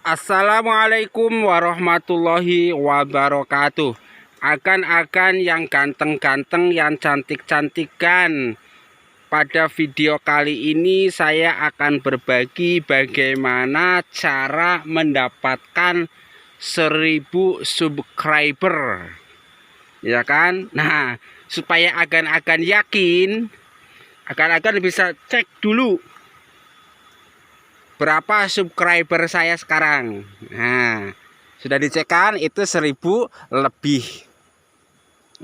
Assalamualaikum warahmatullahi wabarakatuh. Akan yang ganteng-ganteng, yang cantik-cantikan. Pada video kali ini saya akan berbagi bagaimana cara mendapatkan 1000 subscriber. Ya kan? Nah, supaya agan yakin, agan bisa cek dulu berapa subscriber saya sekarang. Nah, sudah dicekkan itu 1000 lebih.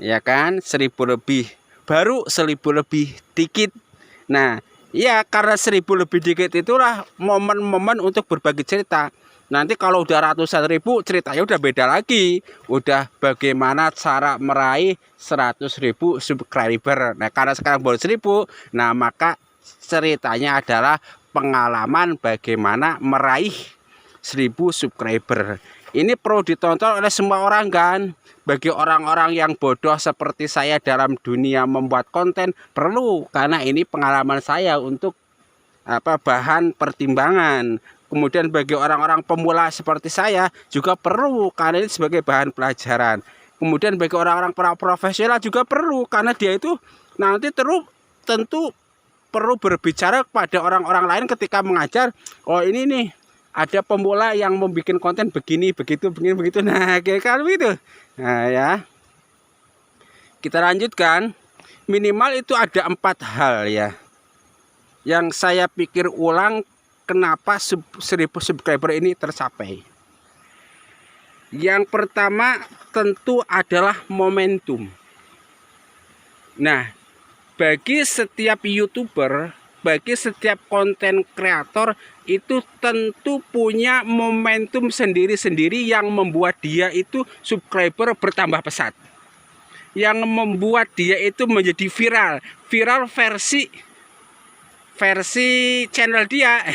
Ya kan? 1000 lebih. Baru 1000 lebih dikit. Nah, ya karena 1000 lebih dikit itulah momen-momen untuk berbagi cerita. Nanti kalau udah ratusan ribu, ceritanya udah beda lagi. Udah bagaimana cara meraih 100.000 subscriber. Nah, karena sekarang baru 1000, nah maka ceritanya adalah pengalaman bagaimana meraih 1000 subscriber. Ini perlu ditonton oleh semua orang kan. Bagi orang-orang yang bodoh seperti saya dalam dunia membuat konten perlu, karena ini pengalaman saya untuk bahan pertimbangan. Kemudian bagi orang-orang pemula seperti saya juga perlu, karena ini sebagai bahan pelajaran. Kemudian bagi orang-orang profesional juga perlu, karena dia itu nanti tentu perlu berbicara kepada orang-orang lain ketika mengajar. Oh, ini nih ada pemula yang membuat konten begini, begitu, begini, begitu. Nah, kayak gitu. Nah ya, kita lanjutkan. Minimal itu ada 4 hal ya yang saya pikir ulang kenapa 1000 subscriber ini tercapai. Yang pertama tentu adalah momentum. Nah, bagi setiap YouTuber, bagi setiap konten kreator itu tentu punya momentum sendiri-sendiri yang membuat dia itu subscriber bertambah pesat. Yang membuat dia itu menjadi viral versi channel dia.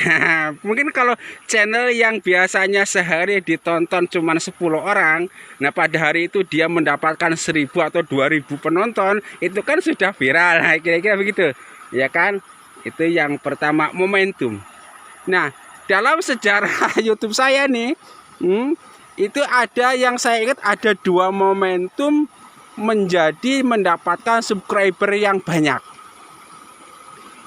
Mungkin kalau channel yang biasanya sehari ditonton cuma 10 orang, nah pada hari itu dia mendapatkan 1000 atau 2000 penonton, itu kan sudah viral. Nah, kira-kira begitu ya kan. Itu yang pertama, momentum. Nah, dalam sejarah YouTube saya nih, itu ada yang saya ingat ada 2 momentum menjadi mendapatkan subscriber yang banyak.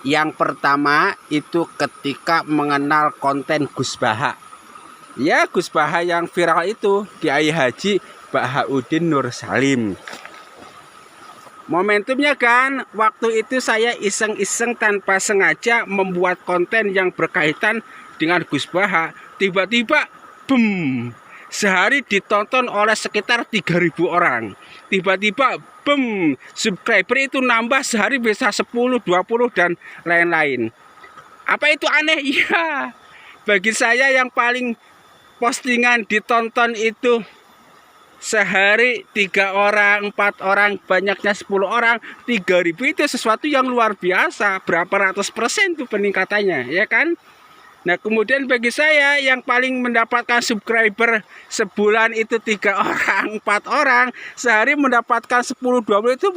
Yang pertama itu ketika mengenal konten Gus Baha. Ya, Gus Baha yang viral itu, Kiai Haji Bahaudin Nur Salim. Momentumnya kan, waktu itu saya iseng-iseng tanpa sengaja membuat konten yang berkaitan dengan Gus Baha. Tiba-tiba, boom, sehari ditonton oleh sekitar 3000 orang. Tiba-tiba, boom, subscriber itu nambah sehari bisa 10, 20, dan lain-lain. Apa itu aneh? Iya, bagi saya yang paling postingan ditonton itu sehari 3 orang, 4 orang, banyaknya 10 orang, 3000 itu sesuatu yang luar biasa. Berapa ratus persen tuh peningkatannya, ya kan? Nah, kemudian bagi saya yang paling mendapatkan subscriber sebulan itu 3 orang, 4 orang, sehari mendapatkan 10, 20 itu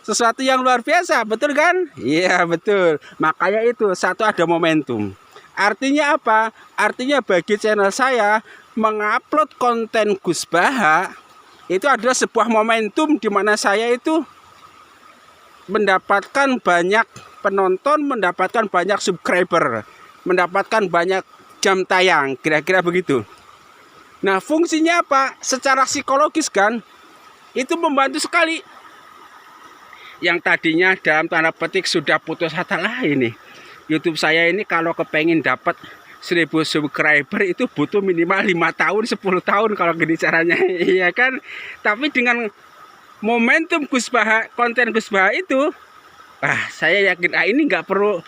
sesuatu yang luar biasa, betul kan? Iya, betul. Makanya itu satu, ada momentum. Artinya apa? Artinya bagi channel saya mengupload konten Gus Baha itu adalah sebuah momentum di mana saya itu mendapatkan banyak penonton, mendapatkan banyak subscriber, mendapatkan banyak jam tayang, kira-kira begitu. Nah, fungsinya apa? Secara psikologis kan itu membantu sekali. Yang tadinya dalam tanda petik sudah putus asa, lah ini YouTube saya ini kalau kepengen dapat 1000 subscriber itu butuh minimal 5 tahun, 10 tahun kalau gini caranya. Iya kan? Tapi dengan momentum Gus Baha, konten Gus Baha itu, saya yakin ini nggak perlu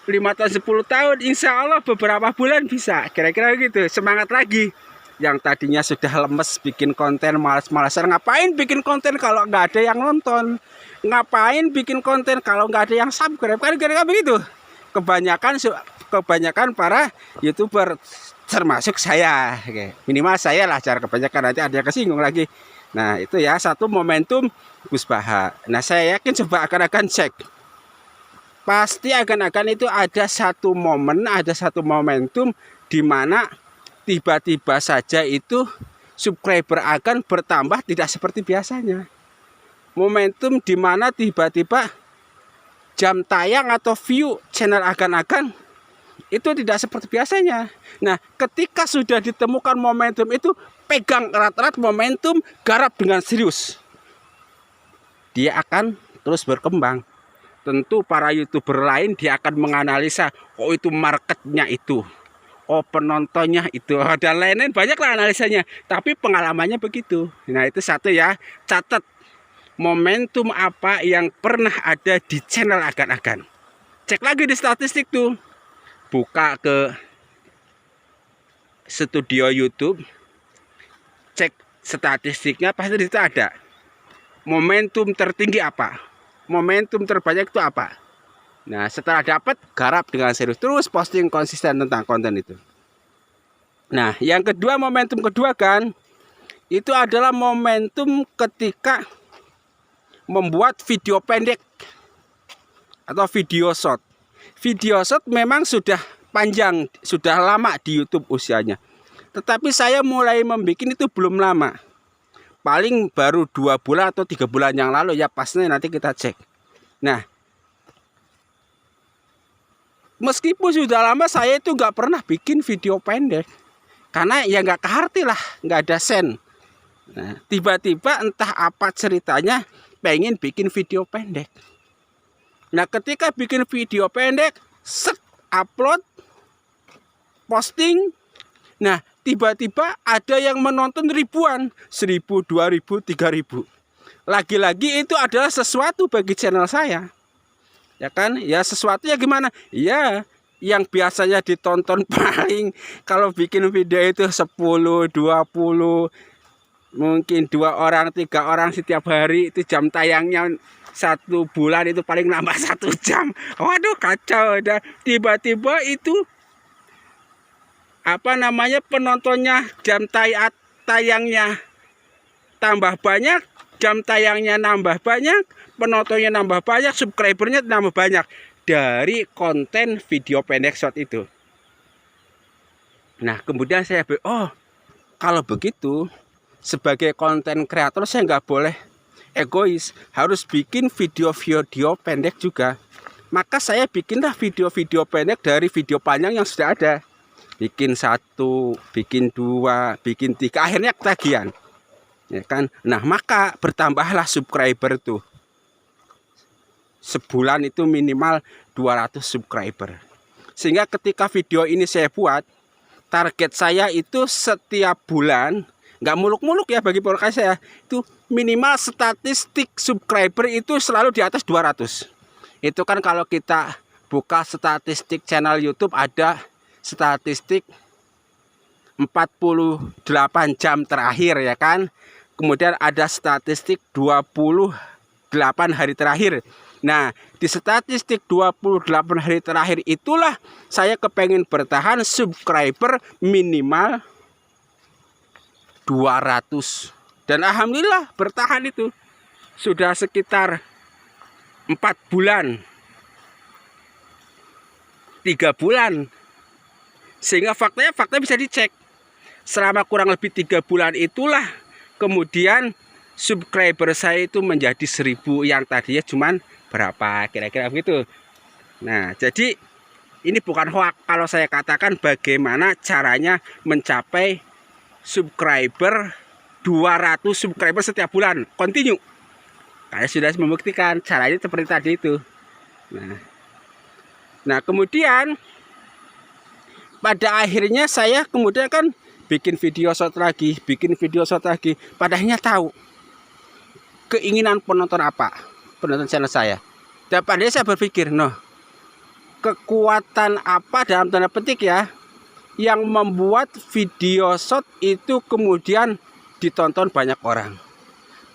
5 tahun, 10 tahun, insya Allah beberapa bulan bisa. Kira-kira gitu, semangat lagi. Yang tadinya sudah lemes bikin konten, malas-malasan, ngapain bikin konten kalau nggak ada yang nonton? Ngapain bikin konten kalau nggak ada yang subscribe? Kan kira-kira begitu. Kebanyakan para YouTuber, termasuk saya, minimal saya lah, cara kebanyakan, nanti ada yang kesinggung lagi. Nah, itu ya satu momentum Gus Baha. Nah, saya yakin coba akan cek, pasti akan itu ada satu momen, ada satu momentum di mana tiba-tiba saja itu subscriber akan bertambah tidak seperti biasanya. Momentum di mana tiba-tiba jam tayang atau view channel akan-akan itu tidak seperti biasanya. Nah, ketika sudah ditemukan momentum itu, pegang erat-erat momentum, garap dengan serius. Dia akan terus berkembang. Tentu para YouTuber lain dia akan menganalisa, oh itu marketnya itu, oh penontonnya itu, dan lain-lain banyak lah analisanya. Tapi pengalamannya begitu. Nah itu satu ya, catat momentum apa yang pernah ada di channel agan-agan. Cek lagi di statistik tuh, buka ke studio YouTube, cek statistiknya, pasti di situ ada momentum tertinggi apa, momentum terbanyak itu apa. Nah setelah dapat, garap dengan serius, terus posting konsisten tentang konten itu. Nah yang kedua, momentum kedua kan, itu adalah momentum ketika membuat video pendek atau video short. Video short memang sudah panjang, sudah lama di YouTube usianya. Tetapi saya mulai membuat itu belum lama, paling baru 2 bulan atau 3 bulan yang lalu ya, pasnya nanti kita cek. Nah meskipun sudah lama, saya itu nggak pernah bikin video pendek karena ya nggak keharti lah, nggak ada sen. Nah, tiba-tiba entah apa ceritanya pengen bikin video pendek. Nah ketika bikin video pendek, set, upload, posting. Nah tiba-tiba ada yang menonton ribuan, 1.000, 2.000, 3.000. Lagi-lagi itu adalah sesuatu bagi channel saya. Ya kan, ya sesuatu ya gimana? Ya yang biasanya ditonton paling, kalau bikin video itu 10, 20, mungkin 2 orang, 3 orang setiap hari, itu jam tayangnya 1 bulan itu paling nambah 1 jam. Waduh kacau. Dan tiba-tiba itu apa namanya, penontonnya, jam tayangnya tambah banyak, jam tayangnya nambah banyak, penontonnya nambah banyak, subscribernya nambah banyak dari konten video pendek short itu. Nah kemudian saya oh kalau begitu sebagai konten kreator saya nggak boleh egois, harus bikin video-video pendek juga. Maka saya bikinlah video-video pendek dari video panjang yang sudah ada. Bikin 1, bikin 2, bikin 3, akhirnya ketagihan. Ya kan? Nah maka bertambahlah subscriber tuh. Sebulan itu minimal 200 subscriber. Sehingga ketika video ini saya buat, target saya itu setiap bulan, nggak muluk-muluk ya bagi podcast saya, itu minimal statistik subscriber itu selalu di atas 200. Itu kan kalau kita buka statistik channel YouTube, ada statistik 48 jam terakhir ya kan. Kemudian ada statistik 28 hari terakhir. Nah di statistik 28 hari terakhir itulah saya kepengen bertahan subscriber minimal 200. Dan alhamdulillah bertahan itu sudah sekitar 4 bulan, 3 bulan. Sehingga fakta bisa dicek. Selama kurang lebih 3 bulan itulah kemudian subscriber saya itu menjadi 1.000, yang tadinya cuman berapa, kira-kira begitu. Nah jadi ini bukan hoax kalau saya katakan bagaimana caranya mencapai subscriber 200 subscriber setiap bulan continue. Saya sudah membuktikan caranya seperti tadi itu. Nah kemudian pada akhirnya saya kemudian kan bikin video short lagi, pada akhirnya tahu keinginan penonton apa, penonton channel saya. Dan pada akhirnya saya berpikir, kekuatan apa dalam tanda petik ya, yang membuat video short itu kemudian ditonton banyak orang.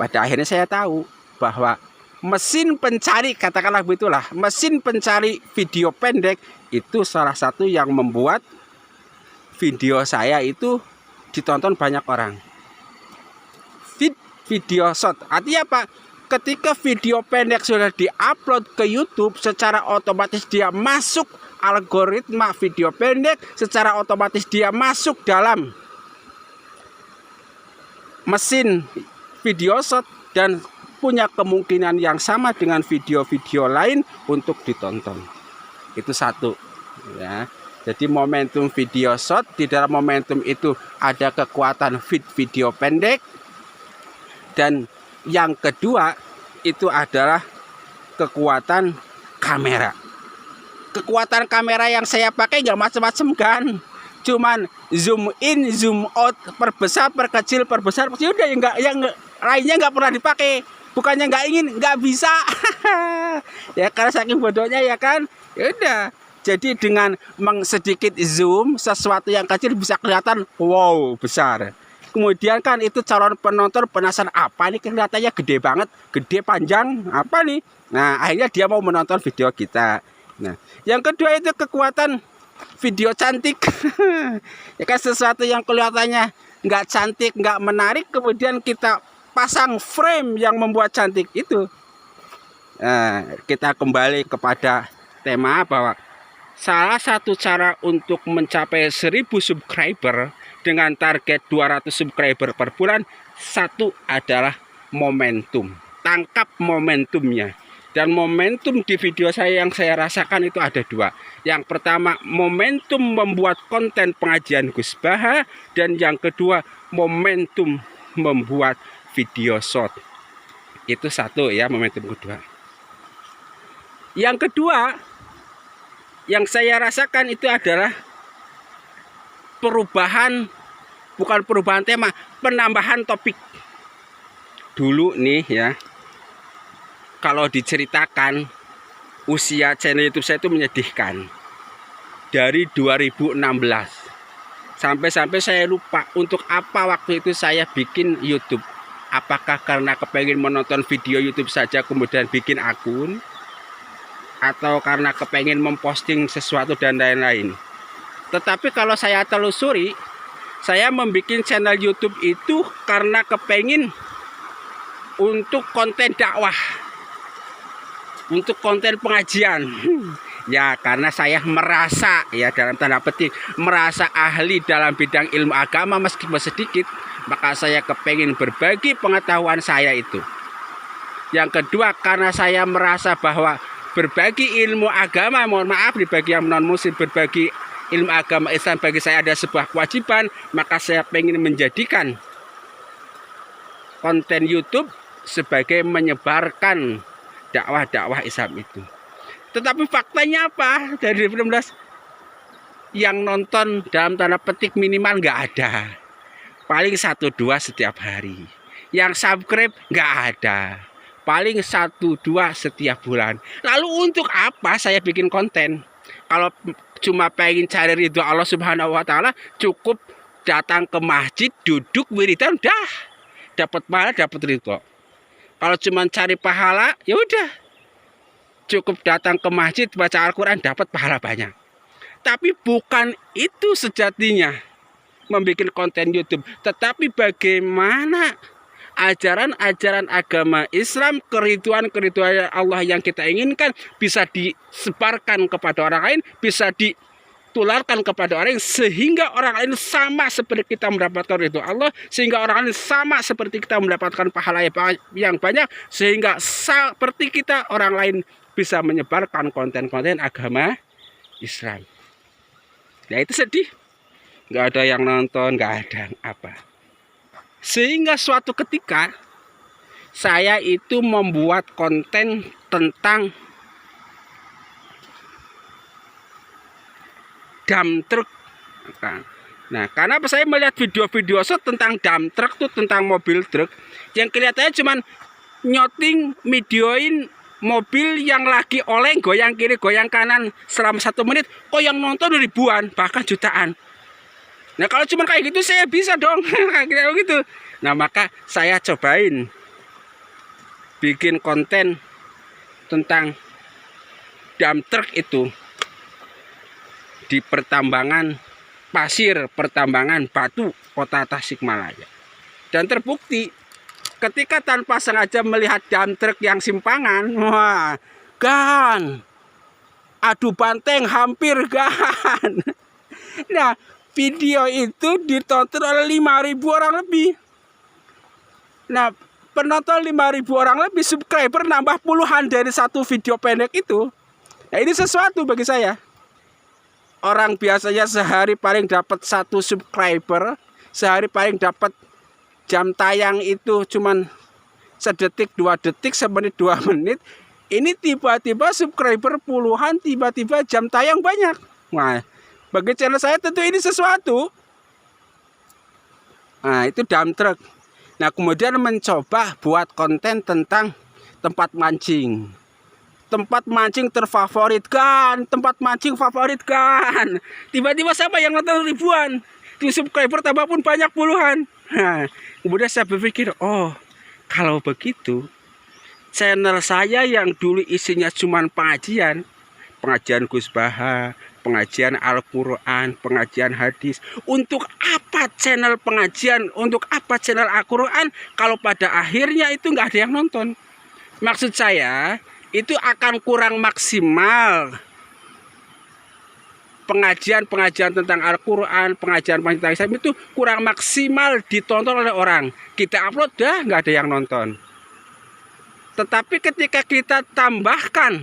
Pada akhirnya saya tahu bahwa mesin pencari, katakanlah begitulah, mesin pencari video pendek itu salah satu yang membuat video saya itu ditonton banyak orang. Video short artinya apa? Ketika video pendek sudah diupload ke YouTube, secara otomatis dia masuk algoritma video pendek, secara otomatis dia masuk dalam mesin video shot dan punya kemungkinan yang sama dengan video-video lain untuk ditonton. Itu satu ya. Jadi momentum video shot, di dalam momentum itu ada kekuatan feed video pendek. Dan yang kedua itu adalah kekuatan kamera. Kekuatan kamera yang saya pakai nggak macam-macam kan. Cuman zoom in, zoom out, perbesar, perkecil, perbesar. Udah yang lainnya nggak pernah dipakai. Bukannya nggak ingin, nggak bisa. Ya karena saking bodohnya ya kan. Ya udah. Jadi dengan sedikit zoom, sesuatu yang kecil bisa kelihatan wow besar. Kemudian kan itu calon penonton penasaran, apa nih kelihatannya gede banget, gede panjang, apa nih? Nah akhirnya dia mau menonton video kita. Nah yang kedua itu kekuatan video cantik. Ya kan sesuatu yang kelihatannya nggak cantik, nggak menarik, kemudian kita pasang frame yang membuat cantik itu. Nah, kita kembali kepada tema bahwa salah satu cara untuk mencapai 1000 subscriber dengan target 200 subscriber per bulan, satu adalah momentum. Tangkap momentumnya. Dan momentum di video saya yang saya rasakan itu ada dua. Yang pertama, momentum membuat konten pengajian Gus Baha. Dan yang kedua, momentum membuat video short. Itu satu ya, momentum kedua. Yang kedua, yang saya rasakan itu adalah perubahan, bukan perubahan tema, penambahan topik. Dulu nih ya, kalau diceritakan usia channel YouTube saya itu menyedihkan. Dari 2016 sampai saya lupa untuk apa waktu itu saya bikin YouTube. Apakah karena kepengen menonton video YouTube saja kemudian bikin akun, atau karena kepengen memposting sesuatu dan lain-lain. Tetapi kalau saya telusuri, saya membuat channel YouTube itu karena kepengen untuk konten dakwah, untuk konten pengajian. Ya karena saya merasa, ya dalam tanda petik, merasa ahli dalam bidang ilmu agama meskipun sedikit, maka saya kepengen berbagi pengetahuan saya itu. Yang kedua, karena saya merasa bahwa berbagi ilmu agama, mohon maaf bagi yang non muslim, berbagi ilmu agama Islam bagi saya ada sebuah kewajiban, maka saya pengen menjadikan konten YouTube sebagai menyebarkan dakwah-dakwah Islam itu. Tetapi faktanya apa? Dari 2016 yang nonton dalam tanda petik minimal nggak ada, paling 1-2 setiap hari. Yang subscribe nggak ada, paling 1-2 setiap bulan. Lalu untuk apa saya bikin konten? Kalau cuma pengen cari ridho Allah Subhanahu wa Ta'ala, cukup datang ke masjid, duduk wiridan, dah dapat pahala, dapat ridho. Kalau cuma cari pahala, ya udah, cukup datang ke masjid, baca Al-Quran, dapat pahala banyak. Tapi bukan itu sejatinya membuat konten YouTube. Tetapi bagaimana ajaran-ajaran agama Islam, keriduan-keriduan Allah yang kita inginkan bisa disebarkan kepada orang lain, bisa ditularkan kepada orang lain, sehingga orang lain sama seperti kita mendapatkan ridho Allah, sehingga orang lain sama seperti kita mendapatkan pahala yang banyak, sehingga seperti kita orang lain bisa menyebarkan konten-konten agama Islam. Ya itu sedih, nggak ada yang nonton, nggak ada apa. Sehingga suatu ketika saya itu membuat konten tentang dump truck. Nah, karena saya melihat video-video tentang dump truck tuh, tentang mobil truk yang kelihatannya cuman nyoting, videoin mobil yang lagi oleng, goyang kiri, goyang kanan selama 1 menit, kok yang nonton ribuan, bahkan jutaan. Nah kalau cuma kayak gitu saya bisa dong, kayak gitu. Nah maka saya cobain bikin konten tentang dump truck itu di pertambangan pasir, pertambangan batu, kota Tasikmalaya. Dan terbukti ketika tanpa sengaja melihat dump truck yang simpangan, wah kan adu banteng hampir kan. Nah, video itu ditonton oleh 5.000 orang lebih. Nah, penonton 5.000 orang lebih, subscriber nambah puluhan dari satu video pendek itu. Nah, ini sesuatu bagi saya. Orang biasanya sehari paling dapat 1 subscriber, sehari paling dapat jam tayang itu cuman sedetik, 2 detik, semenit, 2 menit. Ini tiba-tiba subscriber puluhan, tiba-tiba jam tayang banyak. Nah, bagi channel saya tentu ini sesuatu. Nah, itu dump truck. Nah, kemudian mencoba buat konten tentang tempat mancing. Tempat mancing terfavorit kan, tempat mancing favorit kan. Tiba-tiba siapa yang nonton ribuan, di subscriber tambah pun banyak puluhan. Nah, kemudian saya berpikir, oh kalau begitu channel saya yang dulu isinya cuma pengajian Gus Baha, pengajian Al-Quran, pengajian hadis. Untuk apa channel pengajian, untuk apa channel Al-Quran kalau pada akhirnya itu nggak ada yang nonton? Maksud saya itu akan kurang maksimal. Pengajian tentang Al-Quran, pengajian tentang Islam itu kurang maksimal ditonton oleh orang. Kita upload dah nggak ada yang nonton. Tetapi ketika kita tambahkan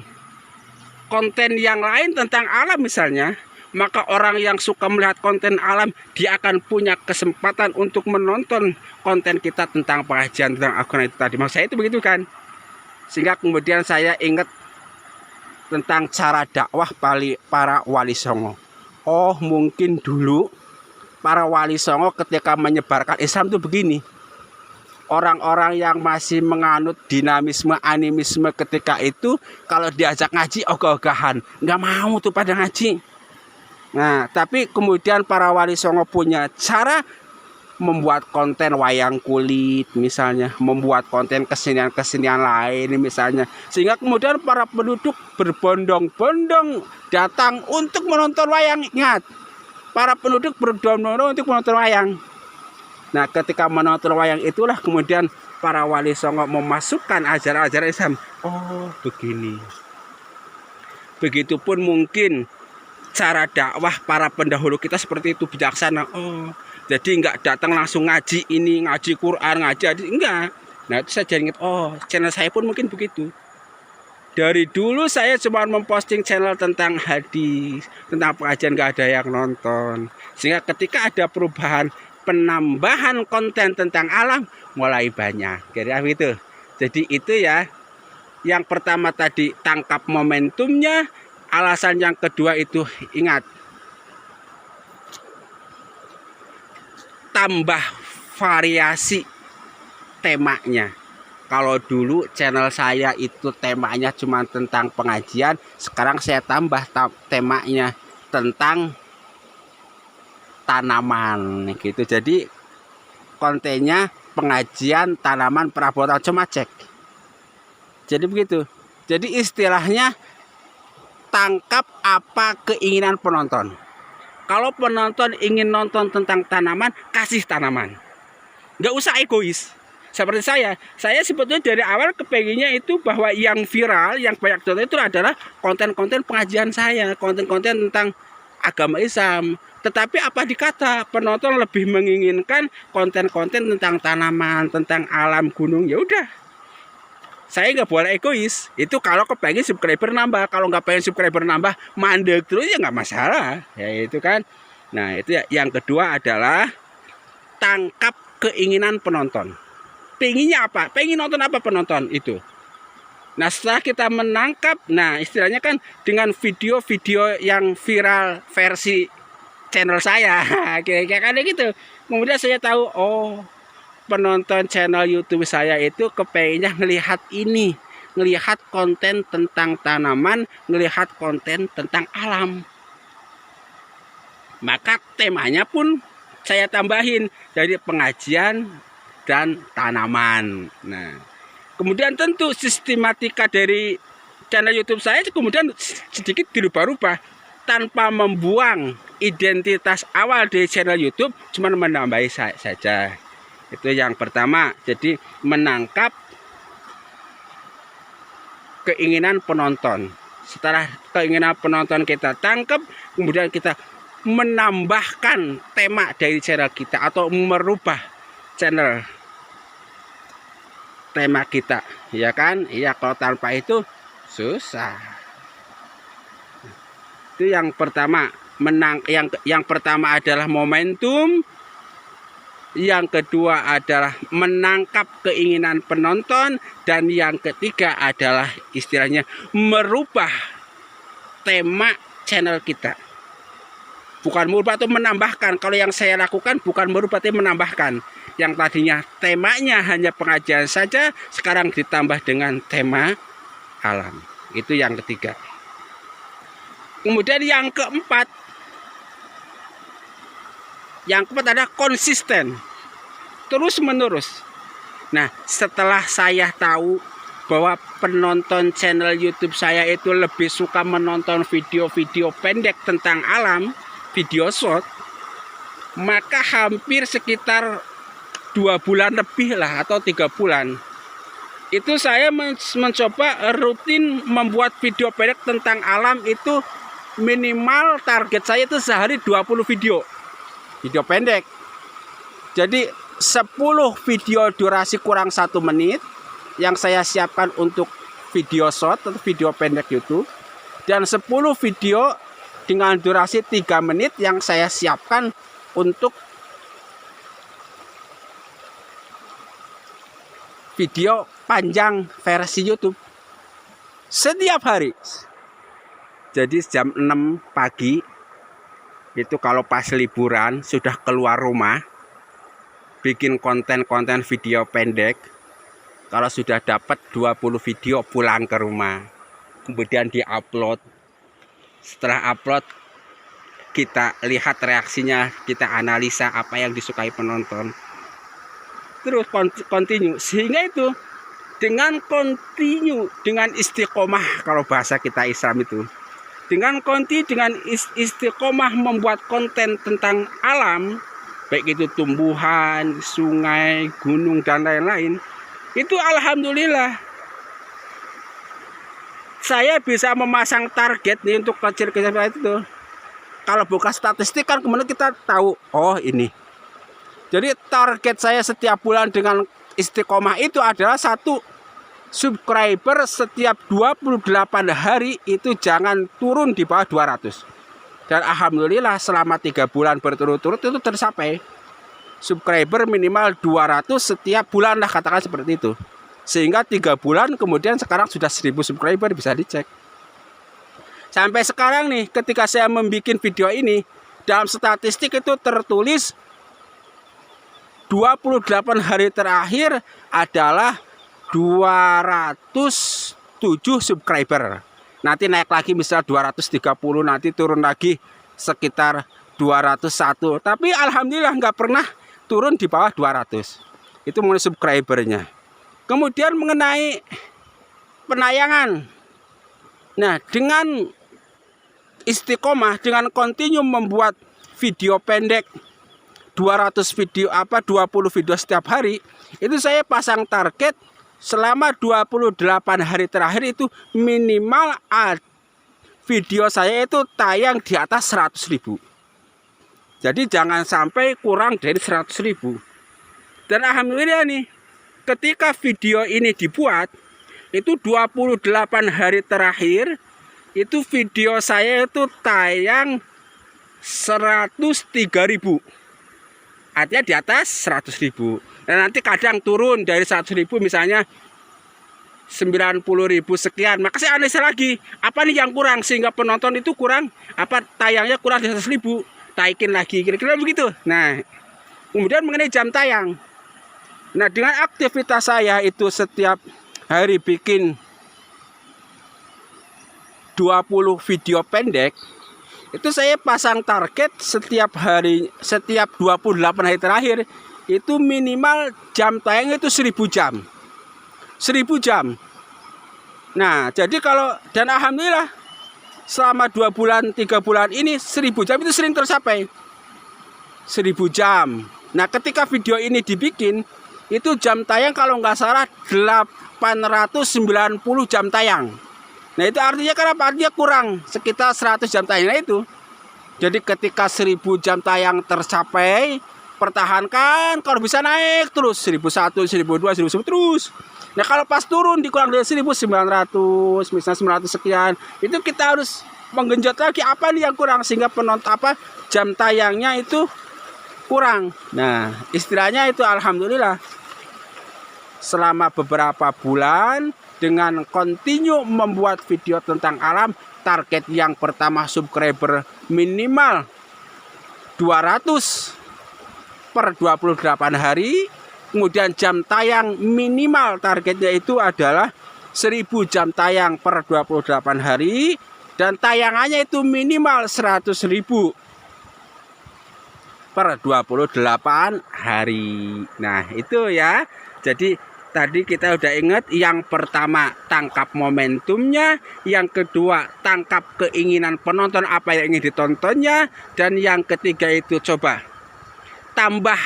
konten yang lain tentang alam misalnya, maka orang yang suka melihat konten alam, dia akan punya kesempatan untuk menonton konten kita tentang pengajian tentang Al-Quran itu tadi. Maksud saya itu begitu kan? Sehingga kemudian saya ingat tentang cara dakwah para wali songo. Oh, mungkin dulu para wali songo ketika menyebarkan Islam itu begini. Orang-orang yang masih menganut dinamisme, animisme ketika itu, kalau diajak ngaji ogah-ogahan, nggak mau tuh pada ngaji. Nah, tapi kemudian para wali songo punya cara membuat konten wayang kulit misalnya, membuat konten kesenian-kesenian lain misalnya, sehingga kemudian para penduduk berbondong-bondong datang untuk menonton wayang. Ingat, para penduduk berbondong-bondong untuk menonton wayang. Nah, ketika menonton wayang itulah kemudian para wali songo memasukkan ajaran-ajaran Islam. Oh, begini. Begitupun mungkin cara dakwah para pendahulu kita seperti itu, bijaksana. Oh, jadi nggak datang langsung ngaji ini, ngaji Quran, ngaji hadis, enggak. Nah, itu saya jadi ingat, oh, channel saya pun mungkin begitu. Dari dulu saya cuma memposting channel tentang hadis, tentang pengajian, nggak ada yang nonton. Sehingga ketika ada perubahan, penambahan konten tentang alam mulai banyak. Kira gitu. Jadi itu ya, yang pertama tadi tangkap momentumnya. Alasan yang kedua itu ingat, tambah variasi temanya. Kalau dulu channel saya itu temanya cuma tentang pengajian, sekarang saya tambah temanya tentang tanaman gitu. Jadi kontennya pengajian, tanaman, perabotan, cuma cek. Jadi begitu. Jadi istilahnya tangkap apa keinginan penonton. Kalau penonton ingin nonton tentang tanaman, kasih tanaman. Nggak usah egois. Seperti saya sebetulnya dari awal kepenginnya itu bahwa yang viral, yang banyak tonton itu adalah konten-konten pengajian saya, konten-konten tentang agama Islam. Tetapi apa dikata, penonton lebih menginginkan konten-konten tentang tanaman, tentang alam gunung. Ya udah, saya nggak boleh egois. Itu kalau kepengen subscriber nambah, kalau nggak pengen subscriber nambah, mandek terus ya nggak masalah. Ya itu kan. Nah itu ya. Yang kedua adalah tangkap keinginan penonton. Pengennya apa? Pengen nonton apa penonton itu. Nah setelah kita menangkap, nah istilahnya kan dengan video-video yang viral versi channel saya, kayak gitu. Kemudian saya tahu, oh penonton channel YouTube saya itu kepengennya ngelihat ini, ngelihat konten tentang tanaman, ngelihat konten tentang alam. Maka temanya pun saya tambahin dari pengajian dan tanaman. Nah, kemudian tentu sistematika dari channel YouTube saya kemudian sedikit dirubah-rubah tanpa membuang identitas awal dari channel YouTube, cuma menambahi saja. Itu yang pertama. Jadi menangkap keinginan penonton. Setelah keinginan penonton kita tangkap, kemudian kita menambahkan tema dari channel kita atau merubah channel tema kita, ya kan? Iya, kalau tanpa itu susah. Itu yang pertama, yang pertama adalah momentum. Yang kedua adalah menangkap keinginan penonton, dan yang ketiga adalah istilahnya merubah tema channel kita. Bukan merubah atau menambahkan. Kalau yang saya lakukan bukan merubah tapi menambahkan. Yang tadinya temanya hanya pengajian saja, sekarang ditambah dengan tema alam. Itu yang ketiga. Kemudian yang keempat adalah konsisten, terus menerus. Nah, setelah saya tahu bahwa penonton channel YouTube saya itu lebih suka menonton video-video pendek tentang alam, video short, maka hampir sekitar 2 bulan lebih lah atau 3 bulan itu saya mencoba rutin membuat video pendek tentang alam. Itu minimal target saya itu sehari 20 video pendek. Jadi 10 video durasi kurang 1 menit yang saya siapkan untuk video short atau video pendek YouTube, dan 10 video dengan durasi 3 menit yang saya siapkan untuk video panjang versi YouTube setiap hari. Jadi jam 6 pagi itu kalau pas liburan sudah keluar rumah, bikin konten-konten video pendek. Kalau sudah dapat 20 video pulang ke rumah, kemudian diupload. Setelah upload, kita lihat reaksinya, kita analisa apa yang disukai penonton, terus continue. Sehingga itu dengan continue, dengan istiqomah, kalau bahasa kita Islam itu, dengan istiqomah membuat konten tentang alam, baik itu tumbuhan, sungai, gunung, dan lain-lain, itu alhamdulillah saya bisa memasang target nih untuk kecil-kecil itu. Kalau buka statistik kan kemudian kita tahu, oh ini. Jadi target saya setiap bulan dengan istiqomah itu adalah 1 subscriber setiap 28 hari itu jangan turun di bawah 200. Dan alhamdulillah selama 3 bulan berturut-turut itu tercapai. Subscriber minimal 200 setiap bulan lah, katakan seperti itu. Sehingga 3 bulan kemudian sekarang sudah 1000 subscriber, bisa dicek. Sampai sekarang nih, ketika saya membuat video ini, dalam statistik itu tertulis 28 hari terakhir adalah 207 subscriber. Nanti naik lagi misal 230, nanti turun lagi sekitar 201. Tapi alhamdulillah nggak pernah turun di bawah 200. Itu mengenai subscribernya. Kemudian mengenai penayangan. Nah, dengan istiqomah, dengan continue membuat video pendek 20 video setiap hari, itu saya pasang target selama 28 hari terakhir itu minimal video saya itu tayang di atas 100.000. Jadi jangan sampai kurang dari 100.000. Dan alhamdulillah nih, ketika video ini dibuat, itu 28 hari terakhir itu video saya itu tayang 103.000. Artinya di atas 100.000. Dan nanti kadang turun dari 100.000 misalnya 90.000 sekian. Maka saya analisa lagi, apa nih yang kurang sehingga penonton itu kurang, apa tayangnya kurang dari 100.000, taikin lagi, kira-kira begitu. Nah, kemudian mengenai jam tayang. Nah, dengan aktivitas saya itu setiap hari bikin 20 video pendek, itu saya pasang target setiap hari, setiap 28 hari terakhir itu minimal jam tayang itu 1000 jam. 1000 jam. Nah, jadi kalau, dan alhamdulillah selama 2 bulan 3 bulan ini 1000 jam itu sering tercapai. 1000 jam. Nah, ketika video ini dibikin, itu jam tayang kalau nggak salah 890 jam tayang. Nah itu artinya kenapa? Artinya kurang sekitar 100 jam tayang. Nah itu. Jadi ketika 1000 jam tayang tercapai, pertahankan, kalau bisa naik terus 1001, 1002, 1010 terus. Nah kalau pas turun dikurang dari 1900, misalnya 900 sekian, itu kita harus menggenjot lagi apa nih yang kurang sehingga penonton jam tayangnya itu kurang. Nah istilahnya itu alhamdulillah selama beberapa bulan dengan kontinu membuat video tentang alam. Target yang pertama subscriber minimal 200 per 28 hari. Kemudian jam tayang minimal targetnya itu adalah 1000 jam tayang per 28 hari. Dan tayangannya itu minimal 100.000 per 28 hari. Nah itu ya. Jadi tadi kita udah ingat, yang pertama tangkap momentumnya, yang kedua tangkap keinginan penonton apa yang ingin ditontonnya, dan yang ketiga itu coba tambah,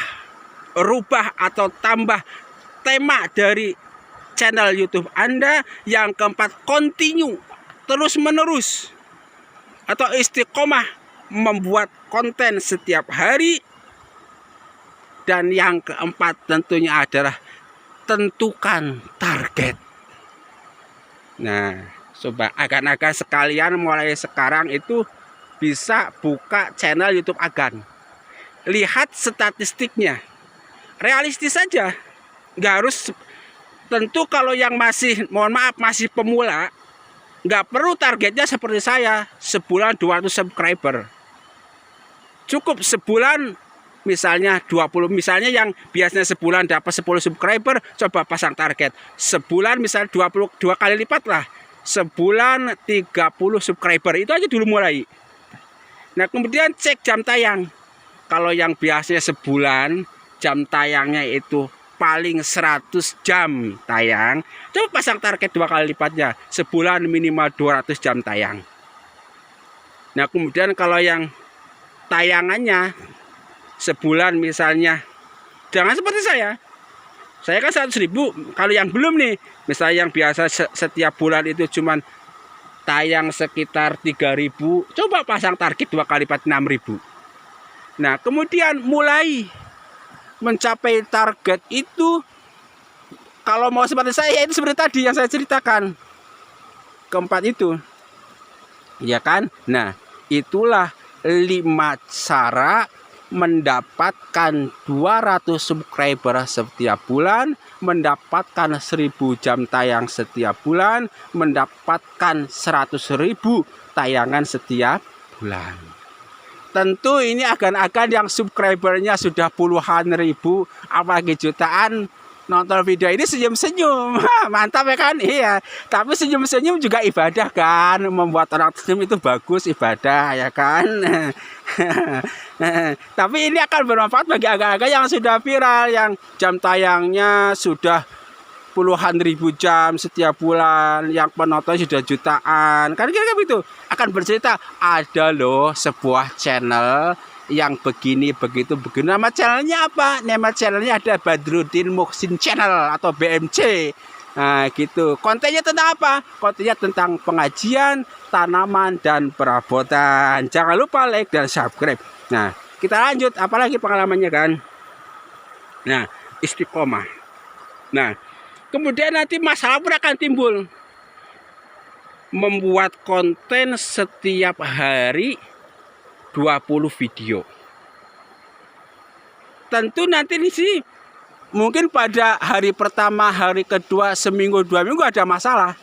rubah atau tambah tema dari channel YouTube Anda. Yang keempat continue, terus menerus atau istiqomah membuat konten setiap hari. Dan yang keempat tentunya adalah tentukan target. Nah, coba agan-agan sekalian mulai sekarang itu bisa buka channel YouTube Agan. Lihat statistiknya. Realistis saja. Nggak harus, tentu kalau yang masih, mohon maaf, masih pemula, nggak perlu targetnya seperti saya, sebulan 200 subscriber. Cukup sebulan misalnya 20, misalnya yang biasanya sebulan dapat 10 subscriber, coba pasang target sebulan misalnya 22 kali lipat lah, sebulan 30 subscriber, itu aja dulu mulai. Nah kemudian cek jam tayang. Kalau yang biasanya sebulan jam tayangnya itu paling 100 jam tayang, coba pasang target 2 kali lipatnya, sebulan minimal 200 jam tayang. Nah kemudian kalau yang tayangannya sebulan misalnya, jangan seperti saya kan 100.000. Kalau yang belum nih, misalnya yang biasa setiap bulan itu cuman tayang sekitar 3.000, coba pasang target 2 kali lipat 6.000. Nah kemudian mulai mencapai target itu, kalau mau seperti saya itu seperti tadi yang saya ceritakan keempat itu, ya kan. Nah itulah 5 cara mendapatkan 200 subscriber setiap bulan, mendapatkan 1000 jam tayang setiap bulan, mendapatkan 100.000 tayangan setiap bulan. Tentu ini agan-agan yang subscribernya sudah puluhan ribu, apalagi jutaan, nonton video ini senyum-senyum. Mantap ya kan? Iya. Tapi senyum-senyum juga ibadah kan. Membuat orang senyum itu bagus, ibadah ya kan. Tapi ini akan bermanfaat bagi agak-agak yang sudah viral, yang jam tayangnya sudah puluhan ribu jam setiap bulan, yang penonton sudah jutaan. Kan kira-kira begitu. Akan bercerita, ada loh sebuah channel yang begini, begitu. Nama channelnya apa? Nama channelnya ada Badrudin Muhsin Channel atau BMC. Nah gitu. Kontennya tentang apa? Kontennya tentang pengajian, tanaman, dan perabotan. Jangan lupa like dan subscribe. Nah kita lanjut, apalagi pengalamannya kan. Nah istiqomah. Nah kemudian nanti masalah pun akan timbul. Membuat konten setiap hari 20 video. Tentu nanti nih sih, mungkin pada hari pertama, hari kedua, seminggu, 2 minggu ada masalah.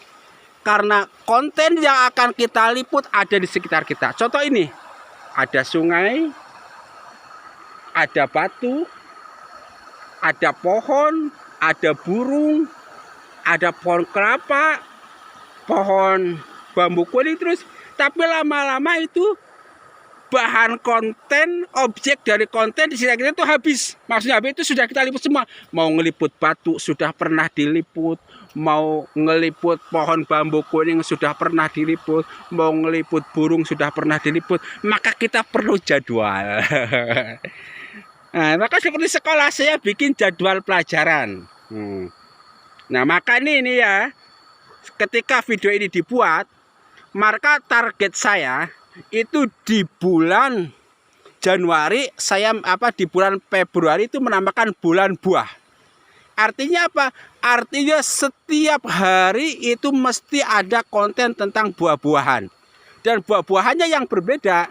Karena konten yang akan kita liput ada di sekitar kita. Contoh ini, ada sungai, ada batu, ada pohon, ada burung, ada pohon kelapa, pohon bambu kuning terus. Tapi lama-lama itu bahan konten, objek dari konten di sini kita itu habis. Maksudnya habis itu sudah kita liput semua. Mau ngeliput batu sudah pernah diliput, mau ngeliput pohon bambu kuning sudah pernah diliput, mau ngeliput burung sudah pernah diliput. Maka kita perlu jadwal. Nah, maka seperti sekolah saya bikin jadwal pelajaran. Nah maka ini ya, ketika video ini dibuat, Maka target saya itu di bulan Januari, saya di bulan Februari itu menambahkan bulan buah. Artinya apa? Artinya setiap hari itu mesti ada konten tentang buah-buahan. Dan buah-buahannya yang berbeda.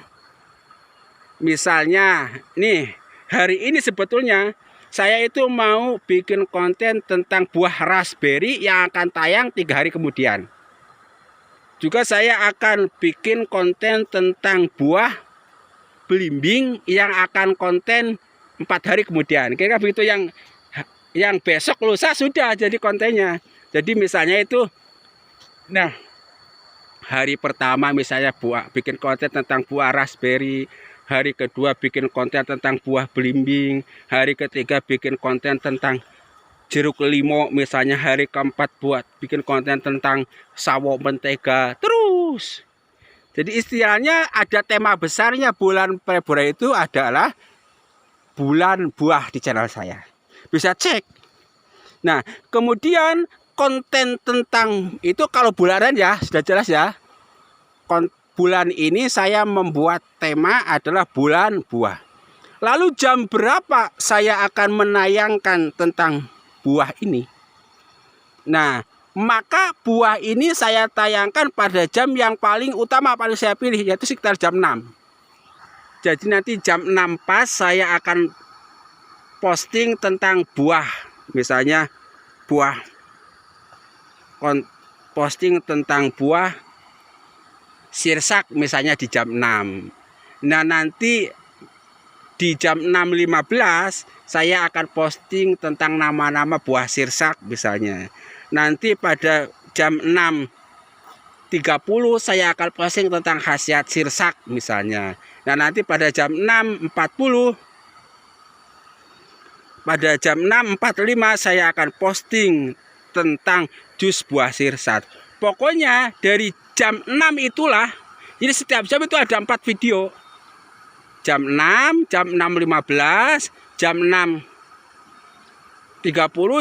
Misalnya nih, hari ini sebetulnya saya itu mau bikin konten tentang buah raspberry yang akan tayang 3 hari kemudian. Juga saya akan bikin konten tentang buah belimbing yang akan konten 4 hari kemudian. Kira-kira begitu, yang besok lusa sudah jadi kontennya. Jadi misalnya itu, nah hari pertama misalnya bikin konten tentang buah raspberry, hari kedua bikin konten tentang buah belimbing, hari ketiga bikin konten tentang jeruk limau, misalnya hari keempat bikin konten tentang sawo mentega, terus. Jadi istilahnya ada tema besarnya bulan Februari itu adalah bulan buah di channel saya. Bisa cek. Nah, kemudian konten tentang itu kalau bulanan ya sudah jelas ya. Bulan ini saya membuat tema adalah bulan buah. Lalu jam berapa saya akan menayangkan tentang buah ini? Nah, maka buah ini saya tayangkan pada jam yang paling utama, paling saya pilih, yaitu sekitar jam 6. Jadi nanti jam 6 pas saya akan posting tentang buah. Misalnya posting tentang buah sirsak misalnya di jam 6. Nah, nanti di jam 6.15 saya akan posting tentang nama-nama buah sirsak misalnya. Nanti pada jam 6.30 saya akan posting tentang khasiat sirsak misalnya. Nah, nanti pada jam 6.40, pada jam 6.45 saya akan posting tentang jus buah sirsak. Pokoknya dari jam 6 itulah, jadi setiap jam itu ada 4 video. Jam 6, jam 6.15, jam 6.30,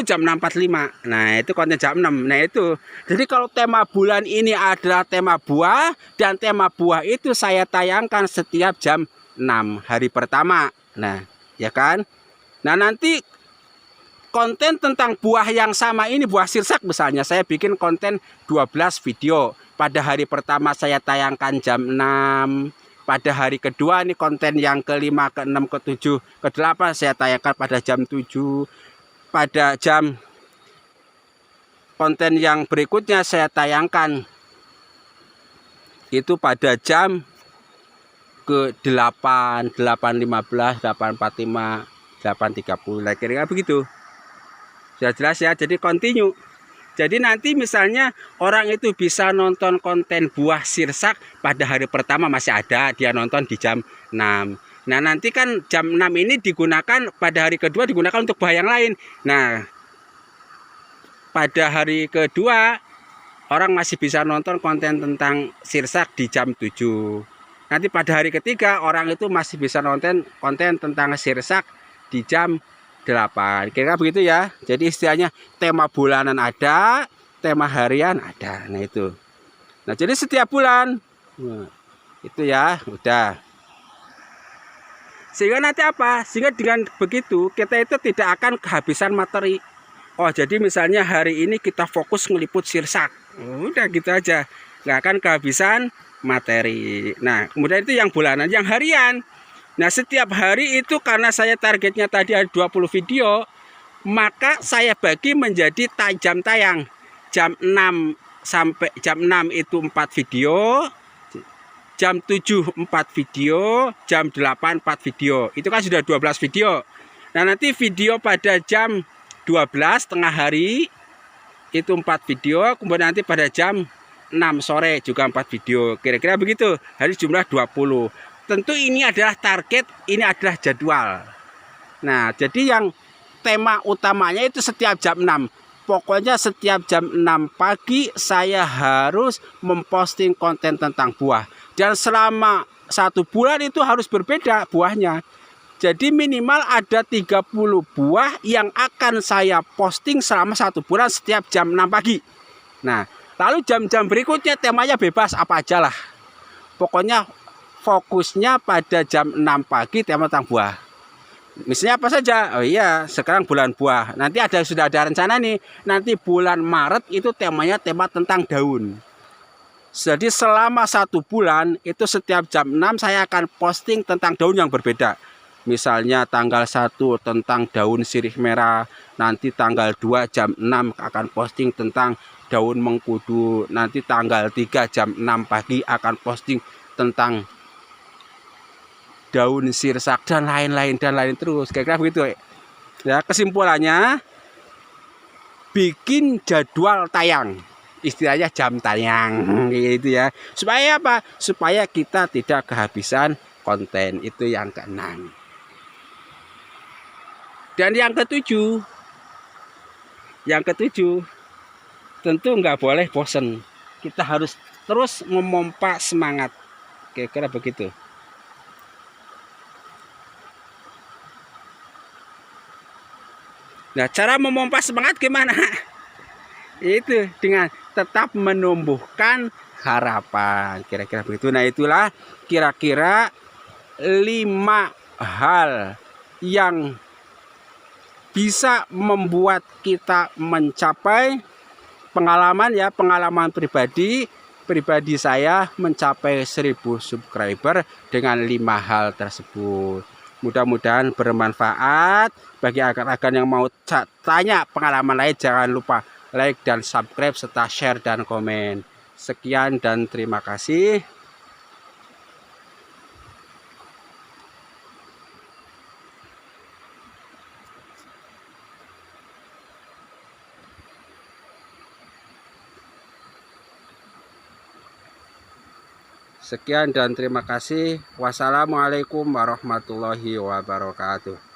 jam 6.45. Nah, itu konten jam 6. Nah, itu. Jadi kalau tema bulan ini adalah tema buah, dan tema buah itu saya tayangkan setiap jam 6 hari pertama. Nah, ya kan? Nah, nanti konten tentang buah yang sama ini, buah sirsak misalnya, saya bikin konten 12 video. Pada hari pertama saya tayangkan jam 6. Pada hari kedua ini konten yang kelima, keenam, ketujuh, kedelapan saya tayangkan pada jam 7. Pada jam konten yang berikutnya saya tayangkan itu pada jam ke-8, 8.15, 8.45, 8.30. Nah, kira-kira begitu. Sudah jelas ya, jadi continue. Jadi nanti misalnya orang itu bisa nonton konten buah sirsak pada hari pertama masih ada, dia nonton di jam 6. Nah, nanti kan jam 6 ini digunakan, pada hari kedua digunakan untuk buah yang lain. Nah, pada hari kedua orang masih bisa nonton konten tentang sirsak di jam 7. Nanti pada hari ketiga orang itu masih bisa nonton konten tentang sirsak di jam 8. Kira-kira begitu ya. Jadi istilahnya tema bulanan ada, tema harian ada. Nah, itu. Nah, jadi setiap bulan. Nah, itu ya, udah. Sehingga nanti apa? Sehingga dengan begitu kita itu tidak akan kehabisan materi. Oh, jadi misalnya hari ini kita fokus ngeliput sirsak. Udah gitu aja. Nggak akan kehabisan materi. Nah, kemudian itu yang bulanan, yang harian. Nah, setiap hari itu karena saya targetnya tadi ada 20 video, maka saya bagi menjadi jam tayang. Jam 6 sampai jam 6 itu 4 video, jam 7 4 video, jam 8 4 video. Itu kan sudah 12 video. Nah, nanti video pada jam 12 tengah hari itu 4 video, kemudian nanti pada jam 6 sore juga 4 video. Kira-kira begitu. Hari jumlah 20. Tentu ini adalah target, ini adalah jadwal. Nah, jadi yang tema utamanya itu setiap jam 6. Pokoknya setiap jam 6 pagi saya harus memposting konten tentang buah. Dan selama 1 bulan itu harus berbeda buahnya. Jadi minimal ada 30 buah yang akan saya posting selama 1 bulan setiap jam 6 pagi. Nah, Lalu jam-jam berikutnya temanya bebas apa aja lah. Pokoknya fokusnya pada jam 6 pagi tema tentang buah. Misalnya apa saja? Oh iya, sekarang bulan buah. Nanti sudah ada rencana nih. Nanti bulan Maret itu temanya tema tentang daun. Jadi selama 1 bulan itu setiap jam 6 saya akan posting tentang daun yang berbeda. Misalnya tanggal 1 tentang daun sirih merah. Nanti tanggal 2 jam 6 akan posting tentang daun mengkudu. Nanti tanggal 3 jam 6 pagi akan posting tentang daun sirsak dan lain-lain terus. Kira-kira begitu ya. Kesimpulannya, bikin jadwal tayang, istilahnya jam tayang gitu ya. Supaya apa? Supaya kita tidak kehabisan konten. Itu yang keenam. Dan yang ketujuh, tentu nggak boleh bosen. Kita harus terus memompa semangat. Kira-kira begitu. Nah, cara memompa semangat gimana? Itu dengan tetap menumbuhkan harapan. Kira-kira begitu. Nah, itulah kira-kira 5 hal yang bisa membuat kita mencapai pengalaman pribadi saya mencapai 1000 subscriber dengan 5 hal tersebut. Mudah-mudahan bermanfaat bagi rekan-rekan yang mau tanya pengalaman lain. Jangan lupa like dan subscribe serta share dan komen. Sekian dan terima kasih. Sekian dan terima kasih. Wassalamualaikum warahmatullahi wabarakatuh.